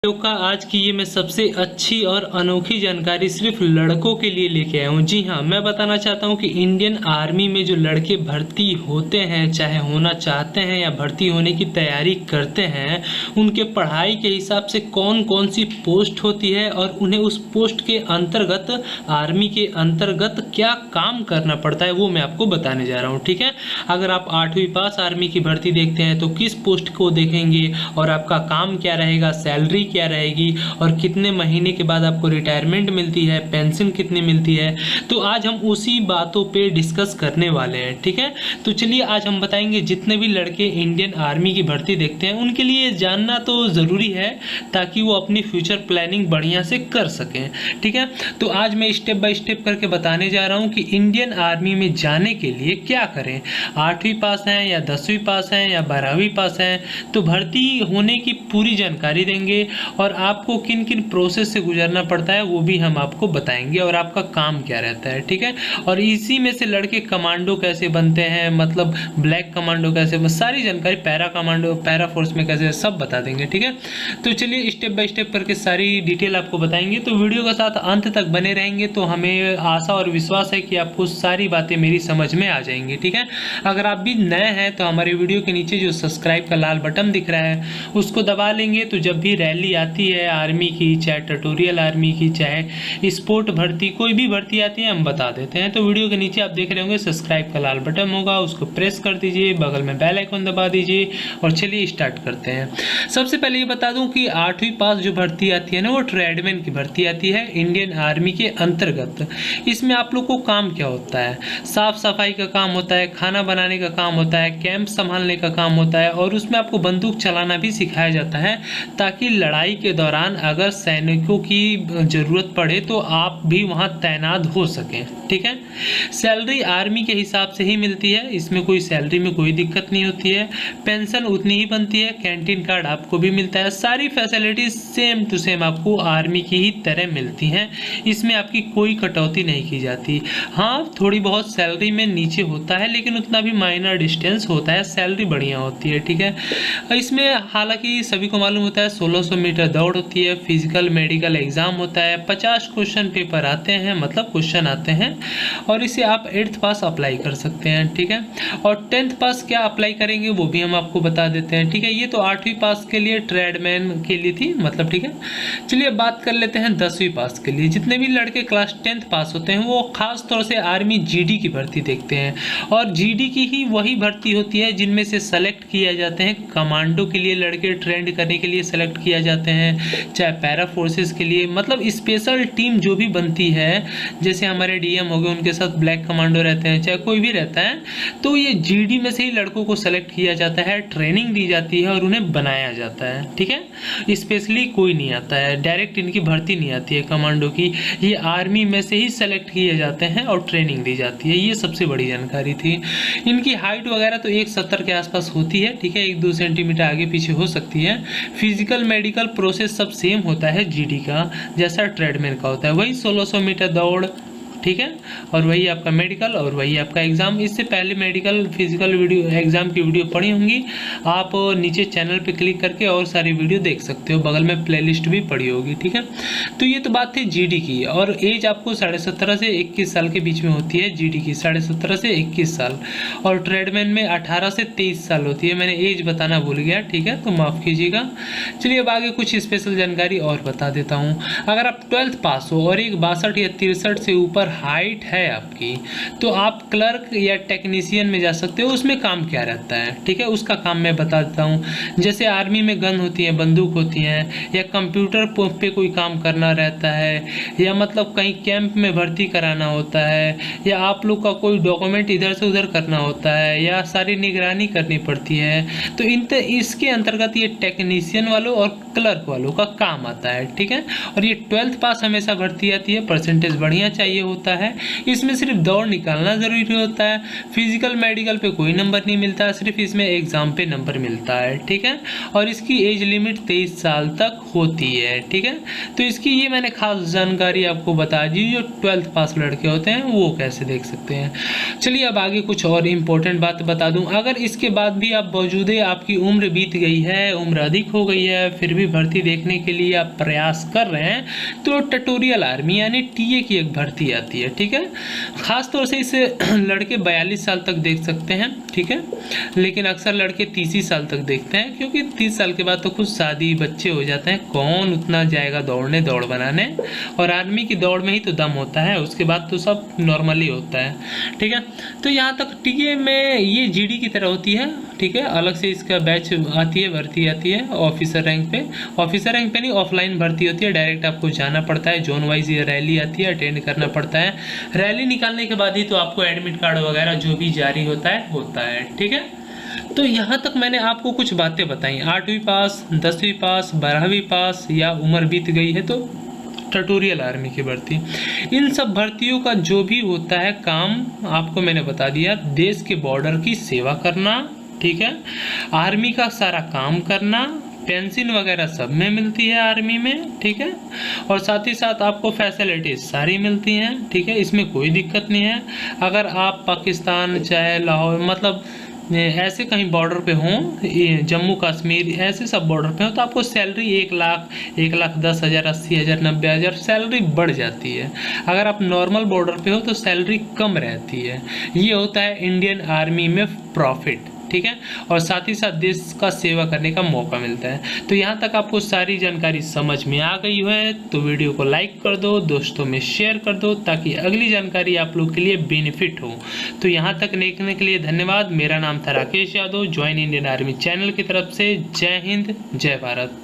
Video का आज की ये मैं सबसे अच्छी और अनोखी जानकारी सिर्फ लड़कों के लिए लेके आया हूँ। जी हाँ, मैं बताना चाहता हूँ कि इंडियन आर्मी में जो लड़के भर्ती होते हैं, चाहे होना चाहते हैं या भर्ती होने की तैयारी करते हैं, उनके पढ़ाई के हिसाब से कौन कौन सी पोस्ट होती है और उन्हें उस पोस्ट के अंतर्गत, आर्मी के अंतर्गत क्या काम करना पड़ता है, वो मैं आपको बताने जा रहा हूँ। ठीक है, अगर आप 8वीं पास आर्मी की भर्ती देखते हैं तो किस पोस्ट को देखेंगे और आपका काम क्या रहेगा, सैलरी क्या रहेगी और कितने महीने के बाद आपको रिटायरमेंट मिलती है, पेंशन कितनी मिलती है, तो आज हम उसी बातों पे डिस्कस करने वाले हैं। ठीक है, तो चलिए आज हम बताएंगे। जितने भी लड़के इंडियन आर्मी की भर्ती देखते हैं उनके लिए जानना तो ज़रूरी है ताकि वो अपनी फ्यूचर प्लानिंग बढ़िया से कर सकें। ठीक है, तो आज मैं स्टेप बाय स्टेप करके बताने जा रहा हूँ कि इंडियन आर्मी में जाने के लिए क्या करें। 8वीं पास हैं या 10वीं पास हैं या 12वीं पास हैं, तो भर्ती होने की पूरी जानकारी देंगे और आपको किन किन प्रोसेस से गुजरना पड़ता है वो भी हम आपको बताएंगे और आपका काम क्या रहता है। ठीक है, और इसी में से लड़के कमांडो कैसे बनते हैं, मतलब ब्लैक कमांडो कैसे, सारी जानकारी, पैरा कमांडो, पैरा फोर्स में कैसे, सब बता देंगे। ठीक है, तो चलिए स्टेप बाय स्टेप करके सारी डिटेल आपको बताएंगे। तो वीडियो के साथ अंत तक बने रहेंगे तो हमें आशा और विश्वास है कि आपको सारी बातें मेरी समझ में आ जाएंगी। ठीक है, अगर आप भी नए हैं तो हमारे वीडियो के नीचे जो सब्सक्राइब का लाल बटन दिख रहा है उसको दबा लेंगे, तो जब भी रैली आती है आर्मी की, चाहे ट्यूटोरियल आर्मी की, चाहे स्पोर्ट भर्ती, कोई भी भर्ती आती है हम बता देते हैं। तो वीडियो के नीचे आप देख रहे होंगे सब्सक्राइब का लाल बटन होगा, उसको प्रेस कर दीजिए, बगल में बेल आइकन दबा दीजिए और चलिए स्टार्ट करते हैं। सबसे पहले ये बता दूं कि 8वीं पास जो भर्ती आती है ना, वो ट्रेडमैन की भर्ती आती है इंडियन आर्मी के अंतर्गत। इसमें आप लोग को काम क्या होता है, साफ सफाई का काम होता है, खाना बनाने का काम होता है, कैंप संभालने का काम होता है और उसमें आपको बंदूक चलाना भी सिखाया जाता है ताकि लड़ाई के दौरान अगर सैनिकों की जरूरत पड़े तो आप भी वहां तैनात हो सकें। ठीक है, सैलरी आर्मी के हिसाब से ही मिलती है, इसमें कोई सैलरी में कोई दिक्कत नहीं होती है, पेंशन उतनी ही बनती है, कैंटीन कार्ड आपको भी मिलता है, सारी फैसिलिटीज सेम टू सेम आपको आर्मी की ही तरह मिलती हैं, इसमें आपकी कोई कटौती नहीं की जाती। हाँ, थोड़ी बहुत सैलरी में नीचे होता है लेकिन उतना भी माइनर डिस्टेंस होता है, सैलरी बढ़िया होती है। ठीक है, इसमें हालांकि सभी को मालूम होता है 1600 मीटर दौड़ होती है, फिजिकल मेडिकल एग्जाम होता है, 50 क्वेश्चन पेपर आते हैं, मतलब क्वेश्चन आते हैं और इसे आप 8th पास अप्लाई कर सकते हैं। ठीक है, और 10th पास क्या अप्लाई करेंगे वो भी हम आपको बता देते हैं। ठीक है, ये तो 8वीं पास के लिए, ट्रेडमैन के लिए थी, मतलब। ठीक है, चलिए बात कर लेते हैं 10वीं पास के लिए। जितने भी लड़के क्लास 10th पास होते हैं वो खास तौर से आर्मी जीडी की भर्ती देखते हैं और जीडी की ही वही भर्ती होती है जिनमें से सेलेक्ट किया जाते हैं कमांडो के लिए लड़के, ट्रेंड करने के लिए सेलेक्ट किया जाते हैं, चाहे पैरा फोर्सेस के लिए, मतलब स्पेशल टीम जो भी बनती है, जैसे हमारे डीएम हो गए उनके साथ ब्लैक कमांडो रहते हैं, चाहे कोई भी रहता है, तो ये जीडी में से ही लड़कों को सेलेक्ट किया जाता है, ट्रेनिंग दी जाती है और उन्हें बनाया जाता है। ठीक है, स्पेशली कोई नहीं आता है, डायरेक्ट इनकी भर्ती नहीं आती है कमांडो की, ये आर्मी में से ही सेलेक्ट किए जाते हैं और ट्रेनिंग दी जाती है। ये सबसे बड़ी जानकारी थी। इनकी हाइट वगैरह तो 170 के आसपास होती है। ठीक है, 1-2 सेंटीमीटर आगे पीछे हो सकती है। फिजिकल मेडिकल प्रोसेस सब सेम होता है जीडी का, जैसा ट्रेडमैन का होता है, वही 1600 मीटर दौड़। ठीक है, और वही आपका मेडिकल और वही आपका एग्ज़ाम। इससे पहले मेडिकल फिजिकल वीडियो एग्ज़ाम की वीडियो पड़ी होंगी, आप नीचे चैनल पे क्लिक करके और सारी वीडियो देख सकते हो, बगल में प्लेलिस्ट भी पड़ी होगी। ठीक है, तो ये तो बात थी जीडी की। और एज आपको 17.5 से 21 साल के बीच में होती है, जीडी की 17.5 से 21 साल और ट्रेडमैन में 18 से 23 साल होती है। मैंने एज बताना भूल गया, ठीक है, तो माफ़ कीजिएगा। चलिए अब आगे कुछ स्पेशल जानकारी और बता देता हूँ। अगर आप 12th पास हो और एक 62 या 63 से ऊपर हाइट है आपकी, तो आप क्लर्क या टेक्नीशियन में जा सकते हो। उसमें काम क्या रहता है, ठीक है, उसका काम मैं बता देता हूँ। जैसे आर्मी में गन होती है, बंदूक होती हैं, या कंप्यूटर पे कोई काम करना रहता है, या मतलब कहीं कैंप में भर्ती कराना होता है, या आप लोग का कोई डॉक्यूमेंट इधर से उधर करना होता है, या सारी निगरानी करनी पड़ती है, तो इसके अंतर्गत ये टेक्नीशियन वालों और क्लर्क वालों का काम आता है। ठीक है, और ये 12th पास हमेशा भर्ती आती है, परसेंटेज बढ़िया चाहिए होता होता है। इसमें सिर्फ दौड़ निकालना ज़रूरी होता है, फिजिकल मेडिकल पे कोई नंबर नहीं मिलता, सिर्फ इसमें एग्ज़ाम पे नंबर मिलता है, ठीक है। और इसकी एज लिमिट 23 साल तक होती है, ठीक है। तो इसकी ये मैंने खास जानकारी आपको बता दी, जो 12th पास लड़के होते हैं वो कैसे देख सकते हैं। चलिए अब आगे कुछ और इम्पोर्टेंट बात बता दूं। अगर इसके बाद भी आप बावजूद आपकी उम्र बीत गई है, उम्र अधिक हो गई है, फिर भी भर्ती देखने के लिए आप प्रयास कर रहे हैं, तो ट्यूटोरियल आर्मी यानी टीए की एक भर्ती आती है, ठीक है। खास तौर से इसे लड़के 42 साल तक देख सकते हैं, ठीक है, लेकिन अक्सर लड़के 30 साल तक देखते हैं, क्योंकि 30 साल के बाद तो खुद शादी बच्चे हो जाते हैं, कौन उतना जाएगा दौड़ने, दौड़ बनाने, और आर्मी की दौड़ में ही तो दम होता है, उसके बाद तो सब नॉर्मली होता है, ठीक है। तो यहाँ तक टीए में ये जीडी की तरह होती है, ठीक है, अलग से इसका बैच आती है, भर्ती आती है ऑफिसर रैंक पे। ऑफिसर रैंक पे नहीं, ऑफलाइन भर्ती होती है, डायरेक्ट आपको जाना पड़ता है, जोन वाइज ये रैली आती है, अटेंड करना पड़ता है। रैली निकालने के बाद ही तो आपको एडमिट कार्ड वगैरह जो भी जारी होता है, ठीक है। तो यहाँ तक मैंने आपको कुछ बातें बताई, 8वीं पास, 10वीं पास, 12वीं पास या उम्र बीत गई है तो ट्यूटोरियल आर्मी की भर्ती, इन सब भर्तियों का जो भी होता है काम आपको मैंने बता दिया। देश के बॉर्डर की सेवा करना, ठीक है, आर्मी का सारा काम करना, पेंशन वगैरह सब में मिलती है आर्मी में, ठीक है, और साथ ही साथ आपको फैसिलिटीज सारी मिलती हैं, ठीक है, इसमें कोई दिक्कत नहीं है। अगर आप पाकिस्तान चाहे लाहौर मतलब ऐसे कहीं बॉर्डर पे हों, जम्मू कश्मीर ऐसे सब बॉर्डर पे हो, तो आपको सैलरी 1 लाख, 1,10,000, 80,000, 90,000 सैलरी बढ़ जाती है। अगर आप नॉर्मल बॉर्डर पे हो तो सैलरी कम रहती है। ये होता है इंडियन आर्मी में प्रॉफिट, ठीक है, और साथ ही साथ देश का सेवा करने का मौका मिलता है। तो यहाँ तक आपको सारी जानकारी समझ में आ गई है तो वीडियो को लाइक कर दो, दोस्तों में शेयर कर दो, ताकि अगली जानकारी आप लोग के लिए बेनिफिट हो। तो यहाँ तक देखने के लिए धन्यवाद। मेरा नाम था Rakesh Yadav, join Indian army channel की तरफ से। जय हिंद, जय भारत।